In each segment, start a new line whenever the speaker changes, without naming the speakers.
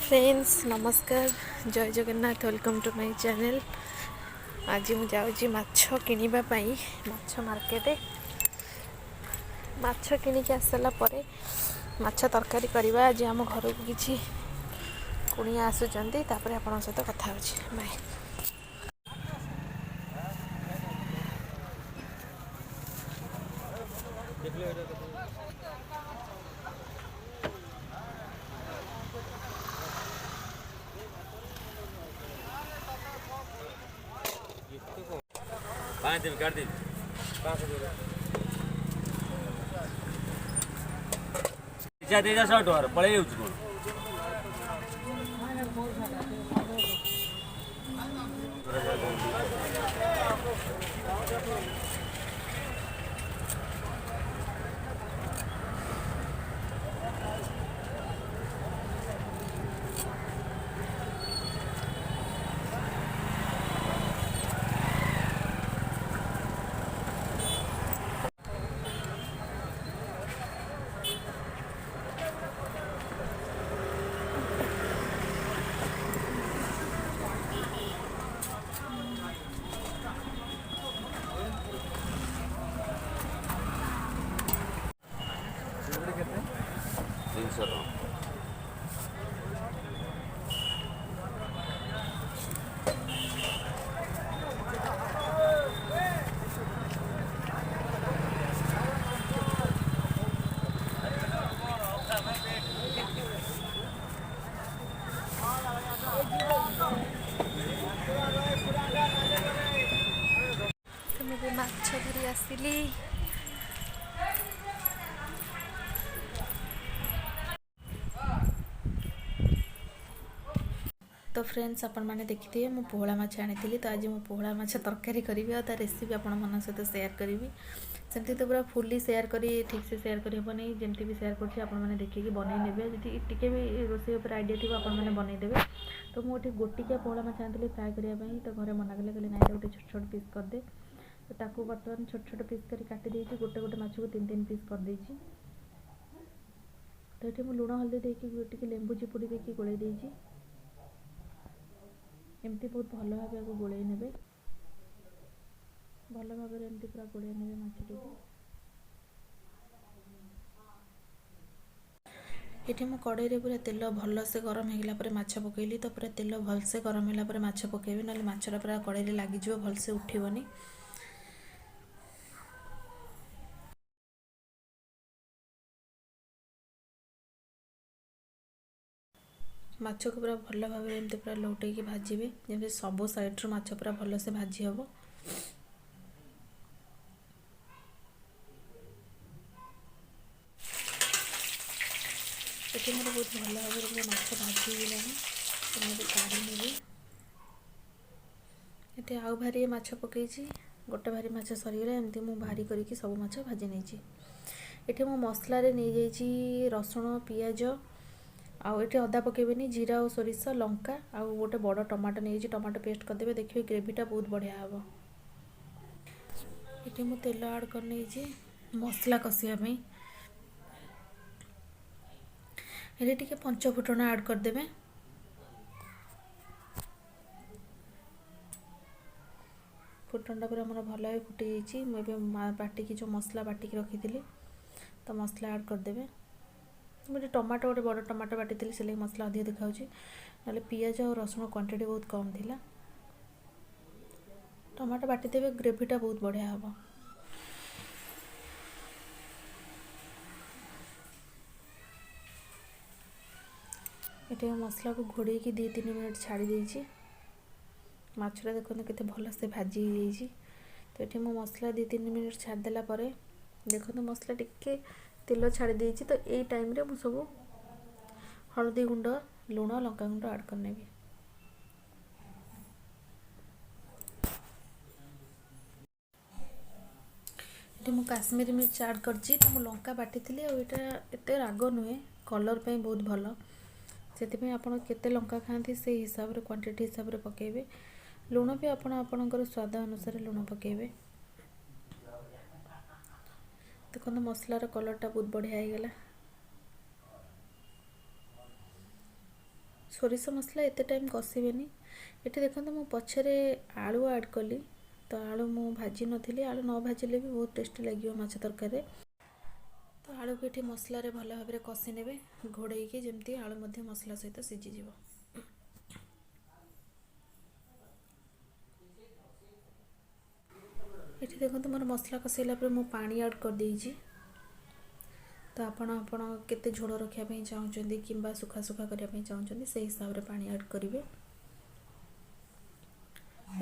Friends नमस्कार जय Jagannath welcome to my channel. आज मु जाऊँगी माछ किनिबा पाई माछ मार्केट माछ किनिकी आसला परे माछ तरकारी करवा। आज आम घर को किसी कुणिया आसुचंती तापर आपन सहित कथा होछि बाय।
पाँच दिन कर दिन दे जा 100 टका पड़े कौन तीन सौ
माछ धरी आसिली। तो फ्रेंड्स आपण मैंने देखिए मु पोहला माछ आनी तो आज मु पोहला माछ तरकारी करी और तार रेसिपी आपण मन सहित सेयार करी। सेमती तो पूरा फुली सेयार करी ठीक से सेयार करी हेबनी जेमती भी सेयार करछि आपण माने देखिए बनै नेबे। जदि टिके भी रोसे ऊपर आइडिया थिबो आपण माने बनै देबे। तो मु एठी गोटिका पोहला माछ आनी फ्राए करिया पई तो घरे मना कले कले नाइ गोटे छोट छोट पीस कर दे। तो ताकू बर्तमान छोट छोट पीस करी काटी देछि गोटे गोटे माछ को तीन तीन पीस कर देछि। तो एठी मु लूण हल्दी देकी गोटिके लेंबू चिपुड़ी देकी गोळे देछि। एमती बहुत भल भाव को गोल ने भल भाव एमती पूरा गोल ने मछली को। ये मु कड़े पूरा तेल भल से गरम होगा माछ पकईली तो पूरा तेल भल से गरम होगा माछ पकईबी ना माछरा पूरा कड़े लगिज भल से उठबनी। माछ को पूरा भल भाव एमती पूरा लौटे भाजबे जमी सब साइड्रु माछ पूरा भल से भाजी हम। ये मोर बहुत भल भाव माछ भाजीगला मुझे काढ़ी नेबी। ये आउ भारी माछ पकई गोटे भारी माछ सरीगला एमती मु भारी करके सब माछ भाजी नहीं। ये मो मसला नहीं जाइए रसुण पियाज आउ ये अदा पकेबेनी जीरा और सोरिष लंका आउ गोटे बड़ टमाटो नहीं टमाटो पेस्ट करदे देखिए ग्रेवीटा बहुत बढ़िया हम। ये मु तेल आड कर नहीं मसला कषापी ये टिके पंच फुटण आड करदे। फुटणटा पूरा मोर भल भाव फुटी जाइए मुझे बाटिकी जो मसला बाटिकी रखी तो मसला आड करदे। मुझे टमाटो गोटे बड़ टमाटो बाटी थी से मसला अधिक देखा ना पियाज और रसुण क्वांटिटी बहुत कम थिला। टमाटो बाटी देवे ग्रेवीटा बहुत बढ़िया हम। ये मसला को घोड़े की 2-3 मिनट छाड़ी देछि। माछरा देखो केते भल से भाजी जाइए। तो ये मो मसला 2-3 मिनट छाड़देला देखो मसला टिके तेल छाड़ी देछि। तो ये टाइम रे मु सब हल्दी गुंड लुण लंका गुंड आड करनेबी। ये मु काश्मीरी मिर्च आड करछि तो मु लंका बाटी थी और यहाँ एते राग नुहे कलर पे बहुत भल से आपड़ केते लंका खाती से हिसाब से क्वांटिटी हिसाब से पकेबे। लुण भी आपणकर स्वाद अनुसार लुण पकेबे। देखो मसलार कलरटा बहुत बढ़िया हो गला। ସୋରିଷ ମସଲା ଏତେ ଟାଇମ୍ କଷିବେନି। ଏଠି ଦେଖନ୍ତୁ ମୁଁ ପଛରେ ଆଳୁ ଆଡ଼୍ କଲି, ତ ଆଳୁ ମୁଁ ଭାଜି ନଥିଲି। ଆଳୁ ନ ଭାଜିଲେ ବି ବହୁତ ଟେଷ୍ଟି ଲାଗିବ ମାଛ ତରକାରୀରେ। ତ ଆଳୁକୁ ଏଠି ମସଲାରେ ଭଲ ଭାବରେ କଷି ନେବେ, ଘୋଡ଼େଇକି, ଯେମିତି ଆଳୁ ମଧ୍ୟ ମସଲା ସହିତ ସିଝିଯିବ। ଏଠି ଦେଖନ୍ତୁ ମୋର ମସଲା କଷେଇଲା ପରେ ମୁଁ ପାଣି ଆଡ଼୍ କରିଦେଇଛି। ତ ଆପଣ କେତେ ଝୋଳ ରଖିବା ପାଇଁ ଚାହୁଁଛନ୍ତି କିମ୍ବା ସୁଖା ସୁଖା କରିବା ପାଇଁ ଚାହୁଁଛନ୍ତି ସେଇ ହିସାବରେ ପାଣି ଆଡ଼୍ କରିବେ।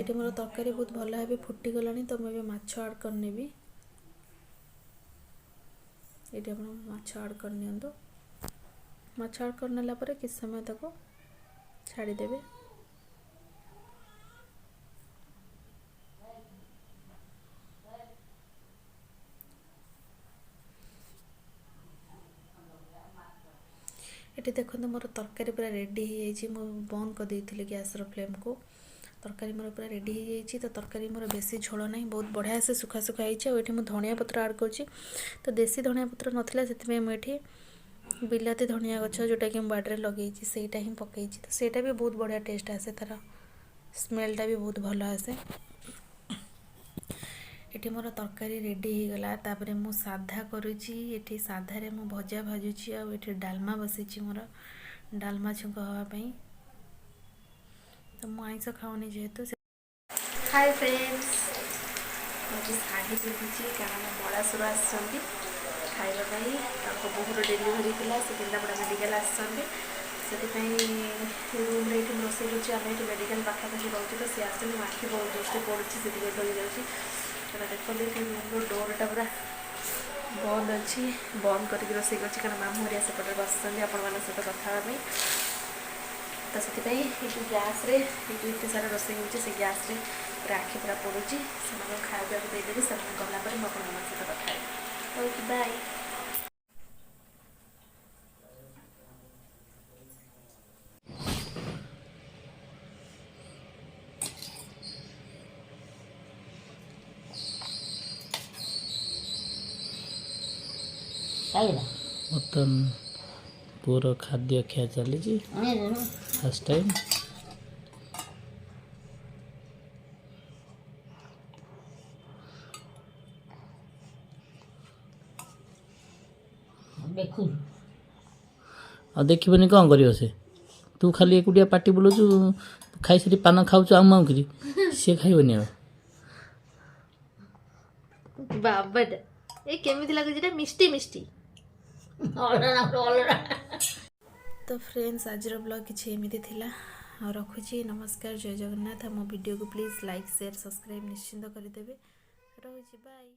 ଏଠି ମୋର ତରକାରୀ ବହୁତ ଭଲ ଭାବେ ଫୁଟିଗଲାଣି, ତ ମୁଁ ଏବେ ମାଛ ଆଡ଼୍ କରିନେବି। ଏଠି ଆପଣ ମାଛ ଆଡ଼୍ କରିନିଅନ୍ତୁ। ମାଛ ଆଡ଼୍ କରିନେଲା ପରେ କିଛି ସମୟ ତାକୁ ଛାଡ଼ିଦେବେ। ଏଠି ଦେଖନ୍ତୁ ମୋର ତରକାରୀ ପୁରା ରେଡ଼ି ହେଇଯାଇଛି। ମୁଁ ବନ୍ଦ କରିଦେଇଥିଲି ଗ୍ୟାସ୍ର ଫ୍ଲେମ୍କୁ। ତରକାରୀ ମୋର ପୁରା ରେଡ଼ି ହେଇଯାଇଛି। ତ ତରକାରୀ ମୋର ବେଶୀ ଝୋଳ ନାହିଁ, ବହୁତ ବଢ଼ିଆ ସେ ସୁଖା ସୁଖା ହେଇଛି। ଆଉ ଏଠି ମୁଁ ଧନିଆ ପତ୍ର ଆଡ଼୍ କରୁଛି। ତ ଦେଶୀ ଧନିଆ ପତ୍ର ନଥିଲା, ସେଥିପାଇଁ ମୁଁ ଏଠି ବିଲାତି ଧନିଆ ଗଛ ଯେଉଁଟାକି ମୁଁ ବାଡ଼ିରେ ଲଗେଇଛି ସେଇଟା ହିଁ ପକେଇଛି। ତ ସେଇଟା ବି ବହୁତ ବଢ଼ିଆ ଟେଷ୍ଟ ଆସେ, ତା'ର ସ୍ମେଲ୍ଟା ବି ବହୁତ ଭଲ ଆସେ। ଏଠି ମୋର ତରକାରୀ ରେଡ଼ି ହେଇଗଲା। ତାପରେ ମୁଁ ସାଧା କରୁଛି। ଏଠି ସାଧାରେ ମୁଁ ଭଜା ଭାଜୁଛି, ଆଉ ଏଠି ଡାଲମା ବସିଛି ମୋର ଡାଲମା ଛୁଙ୍କ ହେବା ପାଇଁ। ତ ମୁଁ ଆଇଁଷ ଖାଉନି ଯେହେତୁ। ହାଇ ଫ୍ରେଣ୍ଡସ୍, ମୁଁ ଆଜି ଶାଢ଼ୀ ପିନ୍ଧିଛି କାରଣ ମଳାସୁର ଆସିଛନ୍ତି ଖାଇବା ପାଇଁ। ତାଙ୍କ ବୋହୁର ଡେଲିଭରି ଥିଲା, ସେ କେନ୍ଦ୍ରାପଡ଼ା ମେଡ଼ିକାଲ ଆସିଛନ୍ତି। ସେଥିପାଇଁ ରୁମ୍ରେ ଏଠି ମୁଁ ରୋଷେଇ କରୁଛି। ଆମେ ଏଠି ମେଡ଼ିକାଲ ପାଖାପାଖି ରହୁଛୁ, ତ ସେ ଆସିଲେ ମୋ ଆଖି ବହୁତ ଜୋରସେ ପଡ଼ୁଛି, ସେଥିପାଇଁ ଡରି ଯାଉଛି। ସେଟା ଦେଖନ୍ତୁ ଏଠି ରୁମ୍ର ଡୋର୍ଟା ପୁରା ବନ୍ଦ ଅଛି, ବନ୍ଦ କରିକି ରୋଷେଇ କରୁଛି କାରଣ ମାମୁଁ ହେରିକା ସେପଟେ ବସିଛନ୍ତି ଆପଣମାନଙ୍କ ସହିତ କଥା ହେବା ପାଇଁ। ତ ସେଥିପାଇଁ ଏଇ ଯେଉଁ ଗ୍ୟାସ୍ରେ ଏତେ ସାରା ରୋଷେଇ ହେଉଛି, ସେ ଗ୍ୟାସ୍ରେ ପୁରା ଆଖି ପୁରା ପଡ଼ୁଛି। ସେମାନଙ୍କୁ ଖାଇବାକୁ ଦେଇଦେବି, ସେମାନେ ଗଲା ପରେ ମୁଁ ଆପଣମାନଙ୍କ ସହିତ କଥା ହେବି। Okay bye.
ବର୍ତ୍ତମାନ ପୁଅର ଖାଦ୍ୟ ଖିଆ ଚାଲିଛି ଫାର୍ଷ୍ଟ ଟାଇମ୍। ଆଉ ଦେଖିବନି କ'ଣ କରିବ ସେ? ତୁ ଖାଲି ଏକୁଟିଆ ପାଟି ବୁଲଉଛୁ, ଖାଇସାରି ପାନ ଖାଉଛୁ ଆଉ ମାଉକିରି, ସିଏ ଖାଇବନି ଆଉ।
ବାବାଟା ଏ କେମିତି ଲାଗୁଛି? ଏଟା ମିଷ୍ଟି ମିଷ୍ଟି। ତ ଫ୍ରେଣ୍ଡସ୍, ଆଜିର ବ୍ଲଗ୍ କିଛି ଏମିତି ଥିଲା। ଆଉ ରଖୁଛି। ନମସ୍କାର, ଜୟ ଜଗନ୍ନାଥ। ଆମ ଭିଡ଼ିଓକୁ ପ୍ଲିଜ୍ ଲାଇକ୍, ସେୟାର, ସବସ୍କ୍ରାଇବ୍ ନିଶ୍ଚିନ୍ତ କରିଦେବେ। ରହୁଛି, ବାଏ।